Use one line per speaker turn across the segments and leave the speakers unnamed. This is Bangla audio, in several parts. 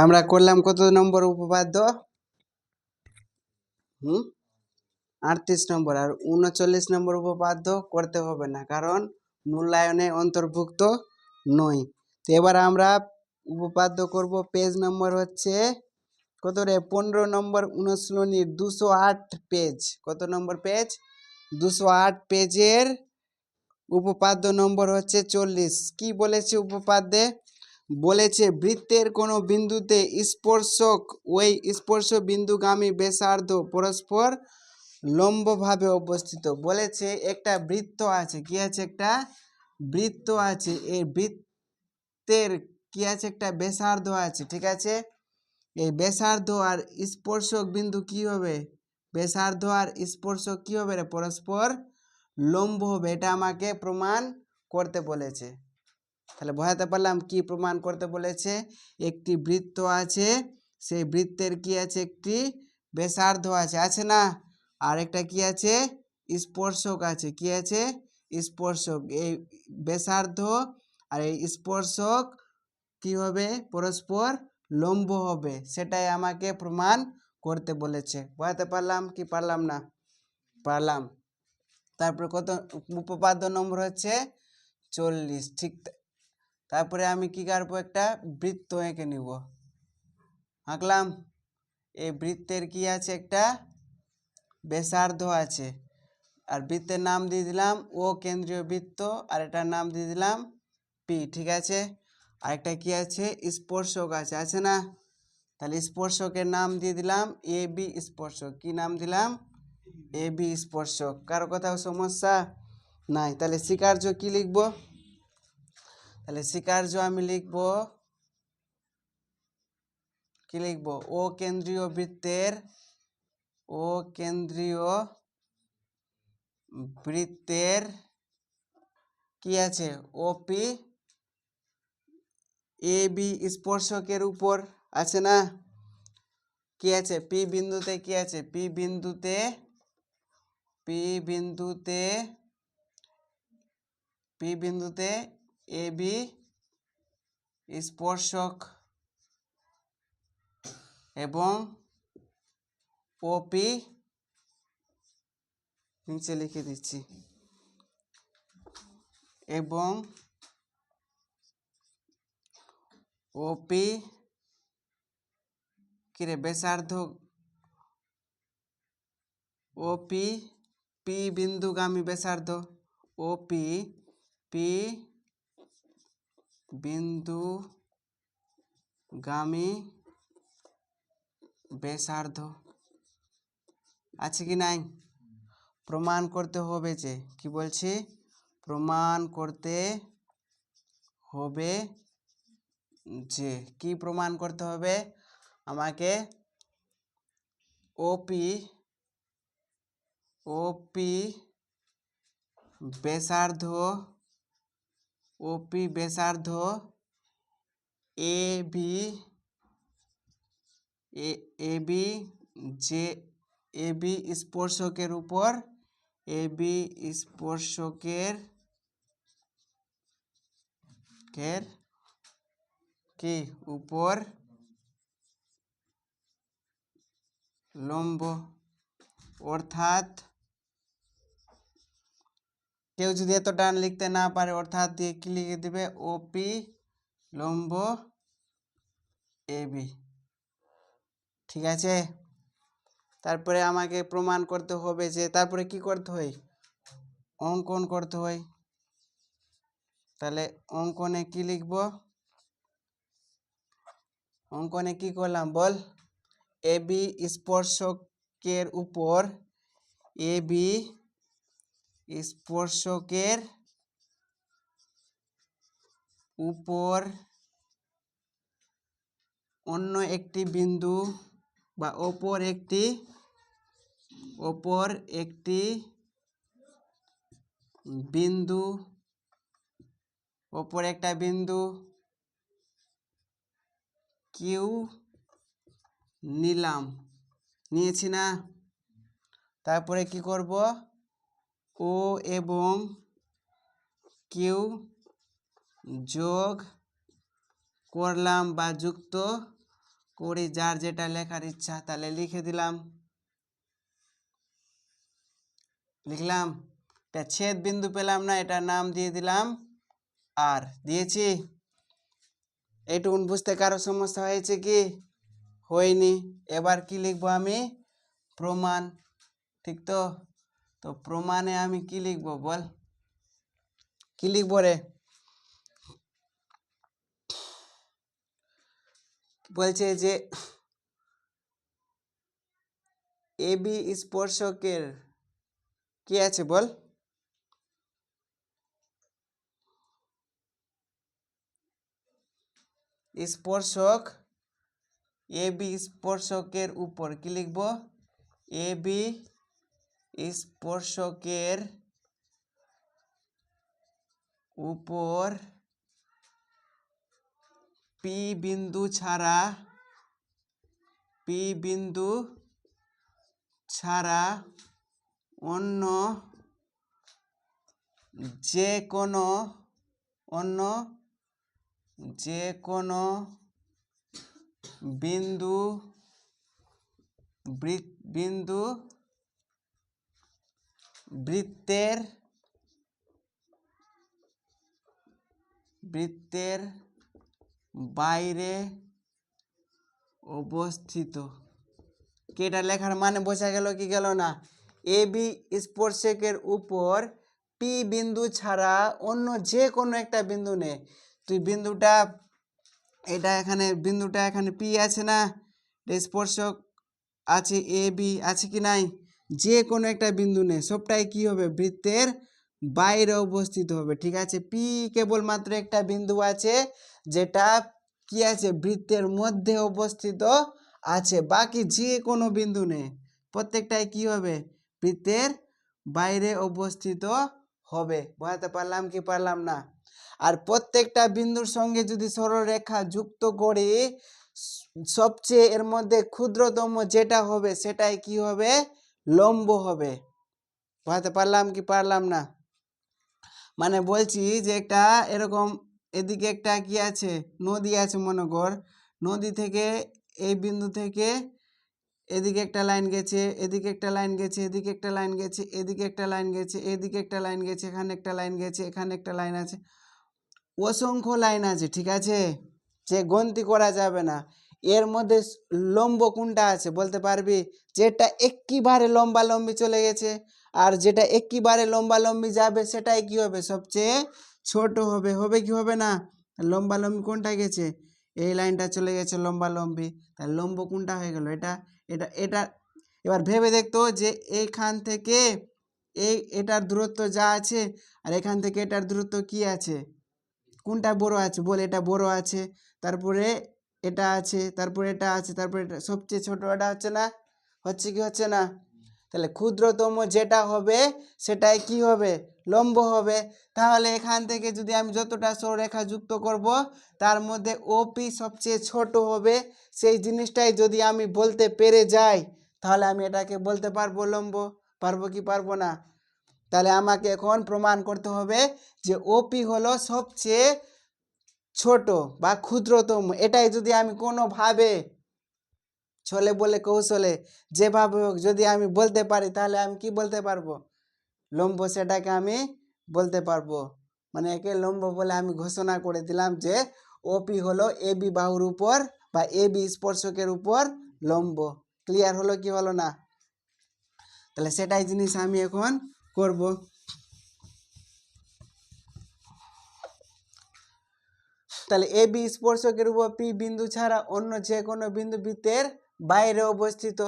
আমরা করলাম কত নম্বর উপপাদ্য? 38 নম্বর। আর 39 নম্বর উপপাদ্য করতে হবে না, কারণ মূল্যায়নে অন্তর্ভুক্ত নয়। তো এবার আমরা উপপাদ্য করব। পেজ নম্বর হচ্ছে কত রে? 15 নম্বর অনুশীলনীর 208 পেজ। কত নম্বর পেজ? 208 পেজের উপপাদ্য নম্বর হচ্ছে 40। কি বলেছে উপপাদ্যে? বলেছে বৃত্তের কোনো বিন্দুতে স্পর্শক ওই স্পর্শ বিন্দুগামী ব্যাসার্ধ পরস্পর লম্বভাবে অবস্থিত। বলেছে একটা বৃত্ত আছে। কি আছে? একটা বৃত্ত আছে। এই বৃত্তের কি আছে? একটা ব্যাসার্ধ আছে। ঠিক আছে, এই ব্যাসার্ধ আর স্পর্শক বিন্দু কি হবে? ব্যাসার্ধ আর স্পর্শক কি হবে রে? পরস্পর লম্ব হবে। এটা আমাকে প্রমাণ করতে বলেছে। তাহলে বোঝাতে পারলাম কি প্রমাণ করতে বলেছে? একটি বৃত্ত আছে, সেই বৃত্তের কি আছে? একটি ব্যাসার্ধ আছে, আছে না? আর একটা কি আছে? স্পর্শক আছে। কি আছে? স্পর্শক। এই ব্যাসার্ধ আর এই স্পর্শক কি হবে? পরস্পর লম্ব হবে। সেটাই আমাকে প্রমাণ করতে বলেছে। বোঝাতে পারলাম কি পারলাম না? পারলাম। তারপরে কত উপপাদ্য নম্বর হচ্ছে 40। ঠিক, তারপরে আমি কি করবো? একটা বৃত্ত এঁকে নিব। আঁকলাম। এই বৃত্তের কি আছে? একটা ব্যাসার্ধ আছে, আর বৃত্তের নাম দিয়ে দিলাম ও কেন্দ্রীয় বৃত্ত, আর এটার নাম দিয়ে দিলাম পি। ঠিক আছে, আরেকটা কি আছে? স্পর্শক আছে, আছে না? তাহলে স্পর্শকের নাম দিয়ে দিলাম এ বি স্পর্শক। কি নাম দিলাম? এ বি স্পর্শক। কারো কোথাও সমস্যা নাই? তাহলে স্বীকার্য কি লিখব? তাহলে স্বীকার্য আমি লিখব, কি লিখব? ও কেন্দ্রীয় বৃত্তের, ও কেন্দ্রীয় বৃত্তের কি আছে? ওপি এ বি স্পর্শকের উপর, আছে না? কি আছে? পি বিন্দুতে কি আছে? পি বিন্দুতে, পি বিন্দুতে, পি বিন্দুতে এ বি স্পর্শক এবং ওপি, নিচে লিখে দিচ্ছি, এবং ওপি কিরে ব্যাসার্ধ, ওপি পি বিন্দুগামী ব্যাসার্ধ, ওপি পি বিন্দুগামী ব্যাসার্ধ। আছে কি নাই? প্রমাণ করতে হবে। যে কি বলছি? প্রমাণ করতে হবে। যে কি প্রমাণ করতে হবে? আমাকে ওপি, ওপি ব্যাসার্ধ, ওপি ব্যাসার্ধ এ বি, এ বি যে এ বি স্পর্শকের উপর, এ বি স্পর্শকের কি উপর লম্ব। অর্থাৎ কেউ যদি এত টান লিখতে না পারে, অর্থাৎ দিয়ে কি লিখে দিবে? ওপি লম্ব এ বি। ঠিক আছে, তারপরে আমাকে প্রমাণ করতে হবে যে, তারপরে কি করতে হয়? অঙ্কন করতে হয়। তাহলে অঙ্কনে কি লিখব? অঙ্কনে কি করলাম বল? এ বি স্পর্শকের উপর, এ বি স্পর্শকের উপর অন্য একটি বিন্দু বা অপর একটি বিন্দু, অপর একটা বিন্দু কিউ নিলাম, নিয়েছি না? তারপরে কি করব? ও এবং কিউ যোগ করলাম বা যুক্ত করি, যার যেটা লেখার ইচ্ছা। তাহলে লিখে দিলাম, লিখলাম। এটা ছেদ বিন্দু পেলাম না, এটা নাম দিয়ে দিলাম আর, দিয়েছি। এইটুকুন বুঝতে কারো সমস্যা হয়েছে কি? হয়নি। এবার কি লিখবো আমি? প্রমাণ, ঠিক তো? তো প্রমাণে আমি কি লিখবো বল, কি লিখবো রে? বলছে যে এবি স্পর্শকের কি আছে বল? স্পর্শক, এবি স্পর্শকের উপর কি লিখবো? এবি স্পর্শকের উপর পি বিন্দু ছাড়া, পি বিন্দু ছাড়া অন্য যে কোনো, অন্য যে কোনো বিন্দু, বিন্দু বৃত্তের, বৃত্তের বাইরে অবস্থিত। কেটা লেখার মানে বোঝা গেল কি গেল না? এবি স্পর্শকের উপর পি বিন্দু ছাড়া অন্য যে কোনো একটা বিন্দু নে। তুই বিন্দুটা, এটা এখানে বিন্দুটা এখানে পি আছে না, স্পর্শক আছে এ বি আছে কি নাই, যে কোনো একটা বিন্দু নে, সবটাই কি হবে? বৃত্তের বাইরে অবস্থিত হবে। ঠিক আছে, পি কেবলমাত্র একটা বিন্দু আছে যেটা কি আছে? বৃত্তের মধ্যে অবস্থিত আছে। বাকি যে কোনো বিন্দু নে, প্রত্যেকটাই কি হবে? বৃত্তের বাইরে অবস্থিত হবে। বোঝাতে পারলাম কি পারলাম না? আর প্রত্যেকটা বিন্দুর সঙ্গে যদি সরলরেখা যুক্ত করি, সবচেয়ে এর মধ্যে ক্ষুদ্রতম যেটা হবে সেটাই কি হবে? লম্ব হবে। বোঝাতে পারলাম কি পারলাম না? মানে বলছি যে একটা এরকম, এদিকে একটা কি আছে? নদী আছে মনে কর। নদী থেকে এই বিন্দু থেকে এদিকে একটা লাইন গেছে, এদিকে একটা লাইন গেছে, এদিকে একটা লাইন গেছে, এদিকে একটা লাইন গেছে, এদিকে একটা লাইন গেছে, এখানে একটা লাইন গেছে, এখানে একটা লাইন আছে, অসংখ্য লাইন আছে। ঠিক আছে, যে গণতি করা যাবে না। এর মধ্যে লম্ব কোনটা আছে বলতে পারবি? যেটা একেবারে লম্বা লম্বি চলে গেছে, আর যেটা একেবারে লম্বা লম্বি যাবে সেটাই কি হবে? সবচেয়ে ছোট হবে। হবে কি হবে না? লম্বা লম্বি কোনটা গেছে? এই লাইনটা চলে গেছে লম্বা লম্বি, তাহলে লম্ব কোনটা হয়ে গেল? এটা, এটা, এটা। এবার ভেবে দেখতো যে এইখান থেকে এটার দূরত্ব যা আছে, আর এখান থেকে এটার দূরত্ব কি আছে? কোনটা বড় আছে বল? এটা বড় আছে, তারপরে এটা আছে, তারপরে এটা আছে, তারপরে এটা, সবচেয়ে ছোট এটা হচ্ছে না? হচ্ছে কি হচ্ছে না? তাহলে ক্ষুদ্রতম যেটা হবে সেটাই কি হবে? লম্ব হবে। তাহলে এখান থেকে যদি আমি যতটা সরলরেখা যুক্ত করব তার মধ্যে ওপি সবচেয়ে ছোট হবে, সেই জিনিসটাই যদি আমি বলতে পেরে যাই তাহলে আমি এটাকে বলতে পারবো লম্ব। পারবো কি পারবো না? তাহলে আমাকে এখন প্রমাণ করতে হবে যে ওপি হলো সবচেয়ে ছোট বা ক্ষুদ্রতম। এটাই যদি আমি কোনোভাবে ছলে বলে কৌশলে যেভাবে হোক যদি আমি বলতে পারি তাহলে আমি কি বলতে পারবো? লম্ব, সেটাকে আমি বলতে পারবো। মানে একে লম্ব বলে আমি ঘোষণা করে দিলাম যে ওপি হলো এবি বাহুর উপর বা এবি স্পর্শকের উপর লম্ব। ক্লিয়ার হলো কি হলো না? তাহলে সেটাই জিনিস আমি এখন করব। তাহলে এবি স্পর্শকের উপর পি বিন্দু ছাড়া অন্য যে কোনো বিন্দু বৃত্তের বাইরে অবস্থিত।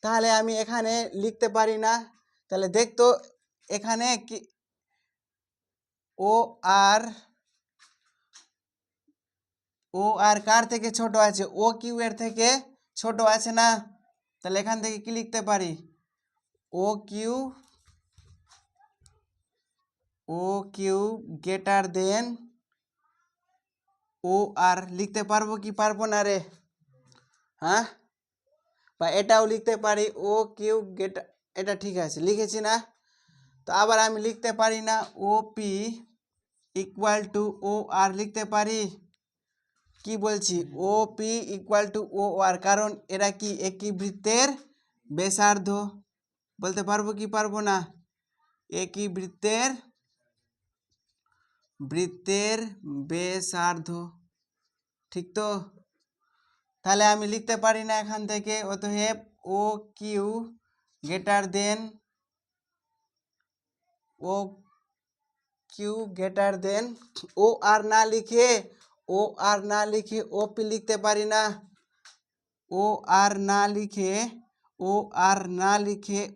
তাহলে আমি এখানে লিখতে পারি না? তাহলে দেখতো এখানে কি ও আর, ও আর কার থেকে ছোট আছে? ও কিউ এর থেকে ছোট আছে না? তাহলে এখান থেকে কি লিখতে পারি? O Q, O Q greater than ও আর লিখতে পারবো কি পারবো না রে? হ্যাঁ, বা এটাও লিখতে পারি ও কিউ গ্রেটার, এটা ঠিক আছে লিখেছি না? তো আবার আমি লিখতে পারি না ও পি ইকুয়াল টু ও আর লিখতে পারি? কি বলছি ও পি ইকুয়াল টু ও আর, কারণ এরা কি একই বৃত্তের ব্যাসার্ধ। বলতে পারবো কি পারবো না? একই বৃত্তের ব্যাসার্ধ, ঠিক তো? তাহলে আমি লিখতে পারি না এখান থেকে, অতএব ও কিউ গ্রেটার দেন ও আর না লিখে ও পি লিখতে পারি না। ও আর না লিখে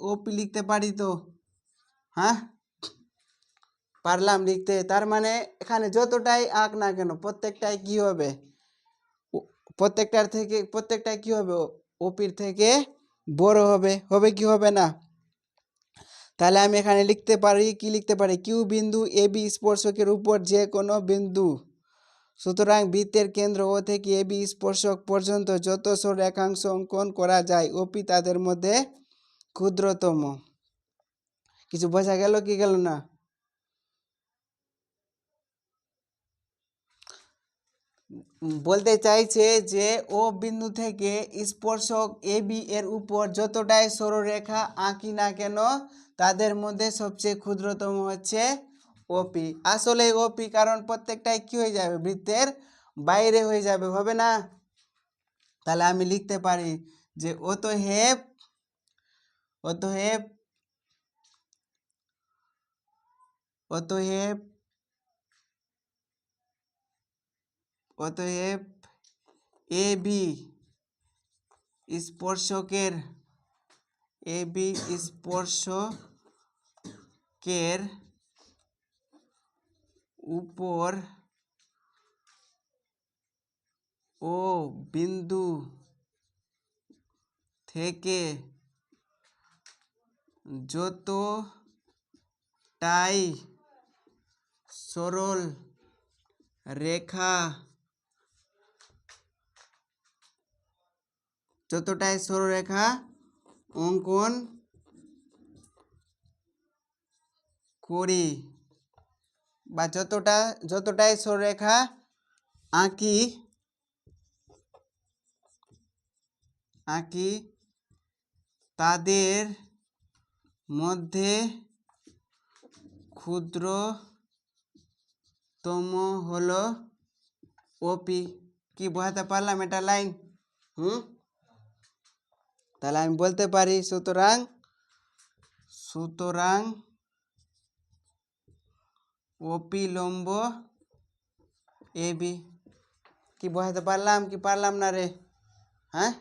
ও পি লিখতে পারি তো? হ্যাঁ, পারলাম লিখতে। তার মানে এখানে যতটাই আঁক না কেন প্রত্যেকটাই কি হবে? প্রত্যেকটাই কি হবে? ওপির থেকে বড় হবে। হবে কি হবে না? তাহলে আমি এখানে লিখতে পারি কিউ বিন্দু এ বি স্পর্শকের উপর যে কোনো বিন্দু। সুতরাং বৃত্তের কেন্দ্র ও থেকে এ বি স্পর্শক পর্যন্ত যত রেখাংশ অঙ্কন করা যায় ওপি তাদের মধ্যে ক্ষুদ্রতম। কিছু বোঝা গেল কি গেল না? বলতে চাইছে যে ও বিন্দু থেকে স্পর্শক এ বি এর উপর যতটাই সরলরেখা আঁকি না কেন তাদের মধ্যে সবচেয়ে ক্ষুদ্রতম হচ্ছে ওপি। আসলে ওপি, কারণ প্রত্যেকটাই কি হয়ে যাবে? বৃত্তের বাইরে হয়ে যাবে, হবে না? তাহলে আমি লিখতে পারি যে অতএব এ বি স্পর্শকের উপর ও বিন্দু থেকে যতটাই সরল রেখা অঙ্কন করি বা যতটাই সরলরেখা আঁকি তাদের মধ্যে ক্ষুদ্রতম হলো ওপি। কি বোঝাতে পারলাম এটা লাইন? তাহলে আমি বলতে পারি সুতরাং ওপি লম্ব এ বি। কি বোঝাতে পারলাম কি পারলাম না রে? হ্যাঁ।